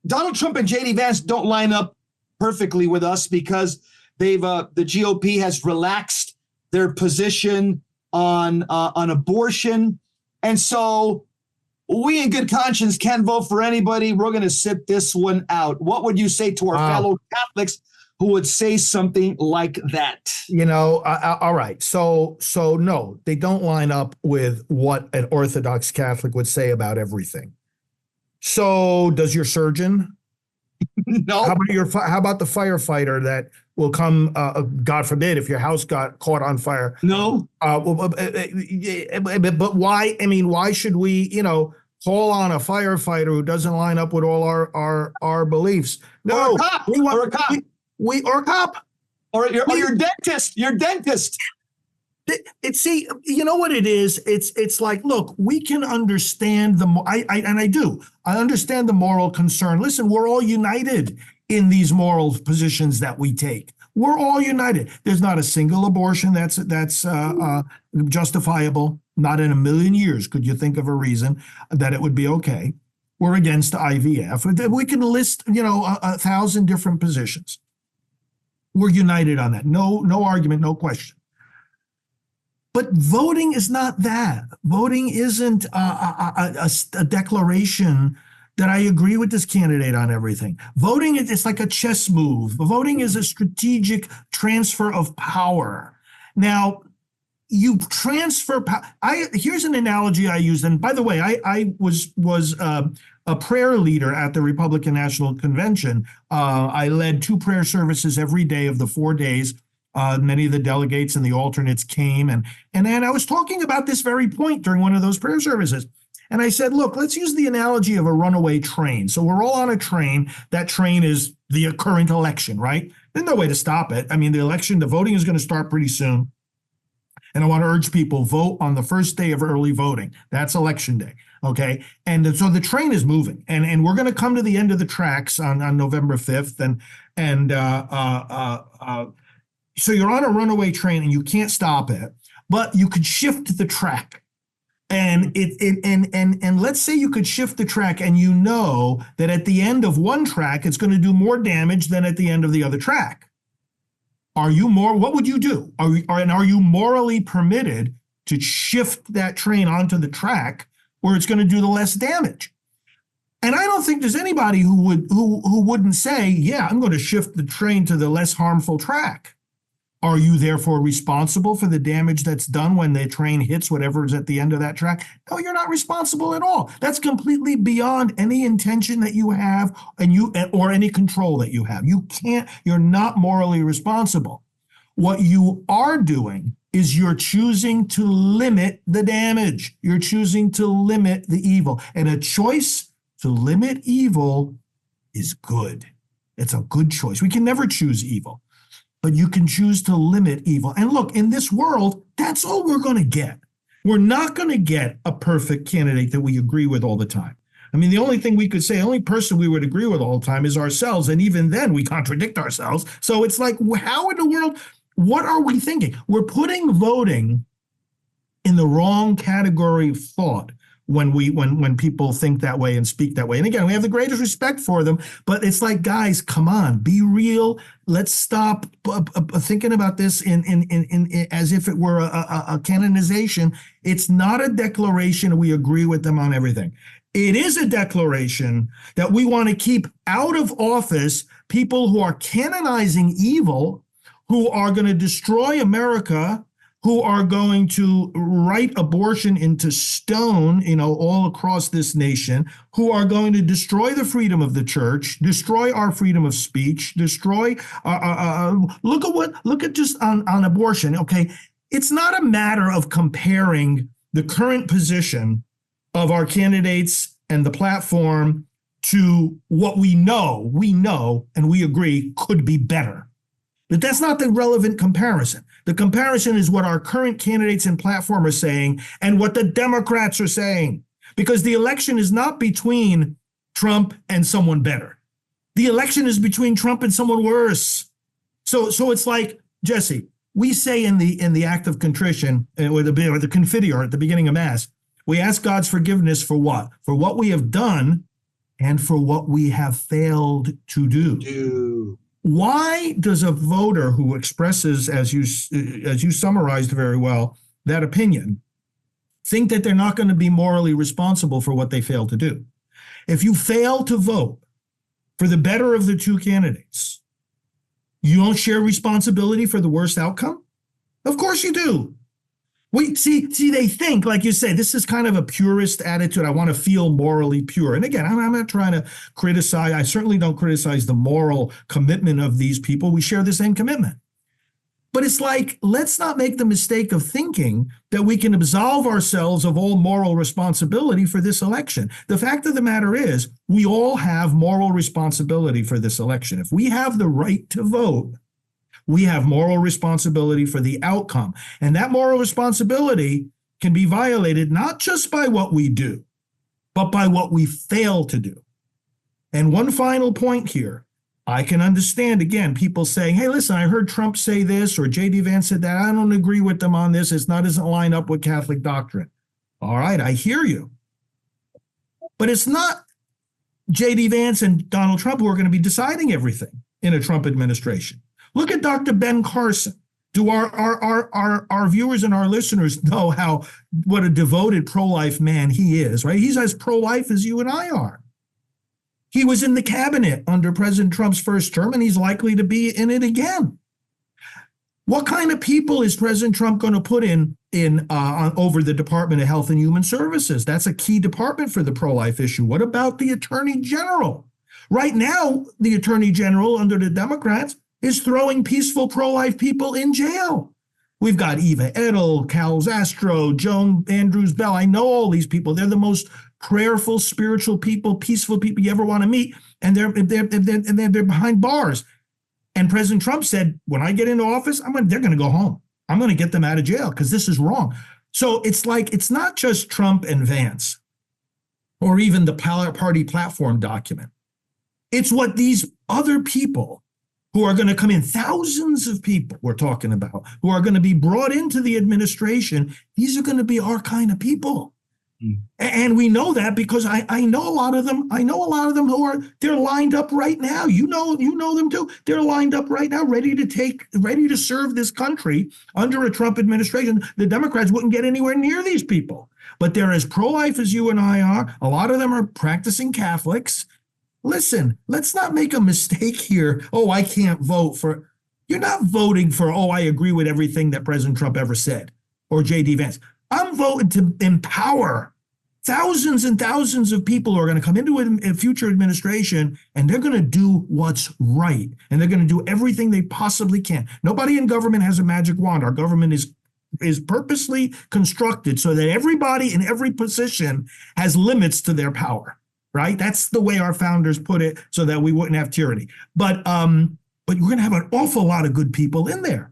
Donald Trump and JD Vance don't line up perfectly with us because the GOP has relaxed their position on abortion, and so we in good conscience can't vote for anybody. We're going to sit this one out. What would you say to our fellow Catholics who would say something like that? All right. So no, they don't line up with what an Orthodox Catholic would say about everything. So does your surgeon? No. How about the firefighter that will come, God forbid, if your house got caught on fire? No. But why? I mean, why should we, call on a firefighter who doesn't line up with all our beliefs? No. Or a cop. Or a cop. Or your dentist. Your dentist. See, you know what it is? It's like, look, we can understand I understand the moral concern. Listen, we're all united in these moral positions that we take. We're all united. There's not a single abortion that's justifiable. Not in a million years could you think of a reason that it would be okay. We're against IVF. We can list, 1,000 different positions. We're united on that. No argument, no question. But voting is not that. Voting isn't a declaration that I agree with this candidate on everything. Voting, it's like a chess move. Voting is a strategic transfer of power. Now, you transfer power. Here's an analogy I used. And by the way, I was a prayer leader at the Republican National Convention. I led 2 prayer services every day of the 4 days. Many of the delegates and the alternates came, and I was talking about this very point during one of those prayer services. And I said, look, let's use the analogy of a runaway train. So we're all on a train. That train is the current election, right? There's no way to stop it. I mean, the voting is going to start pretty soon. And I want to urge people, vote on the first day of early voting. That's election day, okay? And so the train is moving, and we're going to come to the end of the tracks on November 5th, so you're on a runaway train and you can't stop it, but you could shift the track. And let's say you could shift the track, and you know that at the end of one track, it's going to do more damage than at the end of the other track. What would you do? Are you morally permitted to shift that train onto the track where it's going to do the less damage? And I don't think there's anybody who wouldn't say, yeah, I'm going to shift the train to the less harmful track. Are you therefore responsible for the damage that's done when the train hits whatever is at the end of that track? No, you're not responsible at all. That's completely beyond any intention that you have or any control that you have. You're not morally responsible. What you are doing is you're choosing to limit the damage. You're choosing to limit the evil. And a choice to limit evil is good. It's a good choice. We can never choose evil. But you can choose to limit evil. And look, in this world, that's all we're going to get. We're not going to get a perfect candidate that we agree with all the time. I mean, the only thing we could say, the only person we would agree with all the time is ourselves. And even then, we contradict ourselves. So it's like, how in the world, what are we thinking? We're putting voting in the wrong category of thought when people think that way and speak that way. And again, we have the greatest respect for them, but it's like, guys, come on, be real. Let's stop thinking about this in as if it were a canonization. It's not a declaration we agree with them on everything. It is a declaration that we want to keep out of office people who are canonizing evil, who are going to destroy America, who are going to write abortion into stone, all across this nation, who are going to destroy the freedom of the church, destroy our freedom of speech, destroy, look at just on abortion, okay? It's not a matter of comparing the current position of our candidates and the platform to what we know, and we agree could be better. But that's not the relevant comparison. The comparison is what our current candidates and platform are saying and what the Democrats are saying. Because the election is not between Trump and someone better. The election is between Trump and someone worse. So it's like, Jesse, we say in the act of contrition, or the Confiteor at the beginning of Mass, we ask God's forgiveness for what? For what we have done and for what we have failed to do. Why does a voter who expresses, as you summarized very well, that opinion, think that they're not going to be morally responsible for what they fail to do? If you fail to vote for the better of the two candidates, you don't share responsibility for the worst outcome? Of course you do. They think, like you say, this is kind of a purist attitude. I want to feel morally pure. And again, I'm not trying to criticize. I certainly don't criticize the moral commitment of these people. We share the same commitment. But it's like, let's not make the mistake of thinking that we can absolve ourselves of all moral responsibility for this election. The fact of the matter is, we all have moral responsibility for this election. If we have the right to vote, we have moral responsibility for the outcome. And that moral responsibility can be violated not just by what we do, but by what we fail to do. And one final point here. I can understand, again, people saying, hey, listen, I heard Trump say this or J.D. Vance said that. I don't agree with them on this. Doesn't line up with Catholic doctrine. All right, I hear you. But it's not J.D. Vance and Donald Trump who are going to be deciding everything in a Trump administration. Look at Dr. Ben Carson. Do our viewers and our listeners know what a devoted pro-life man he is, right? He's as pro-life as you and I are. He was in the cabinet under President Trump's first term, and he's likely to be in it again. What kind of people is President Trump going to put in over the Department of Health and Human Services? That's a key department for the pro-life issue. What about the Attorney General? Right now, the Attorney General under the Democrats is throwing peaceful pro-life people in jail. We've got Eva Edel, Cal Zastro, Joan Andrews Bell. I know all these people. They're the most prayerful, spiritual people, peaceful people you ever want to meet, and they're behind bars. And President Trump said, when I get into office, they're going to go home. I'm going to get them out of jail because this is wrong. So it's like, it's not just Trump and Vance or even the party platform document. It's what these other people who are going to come in, thousands of people we're talking about, who are going to be brought into the administration. These are going to be our kind of people. And we know that because I know a lot of them. I know a lot of them they're lined up right now. You know them too. They're lined up right now, ready to serve this country under a Trump administration. The Democrats wouldn't get anywhere near these people, but they're as pro-life as you and I are. A lot of them are practicing Catholics. Listen, let's not make a mistake here. Oh, I can't vote for. You're not voting for, oh, I agree with everything that President Trump ever said or J.D. Vance. I'm voting to empower thousands and thousands of people who are going to come into a future administration, and they're going to do what's right. And they're going to do everything they possibly can. Nobody in government has a magic wand. Our government is purposely constructed so that everybody in every position has limits to their power. Right? That's the way our founders put it so that we wouldn't have tyranny. But you're going to have an awful lot of good people in there.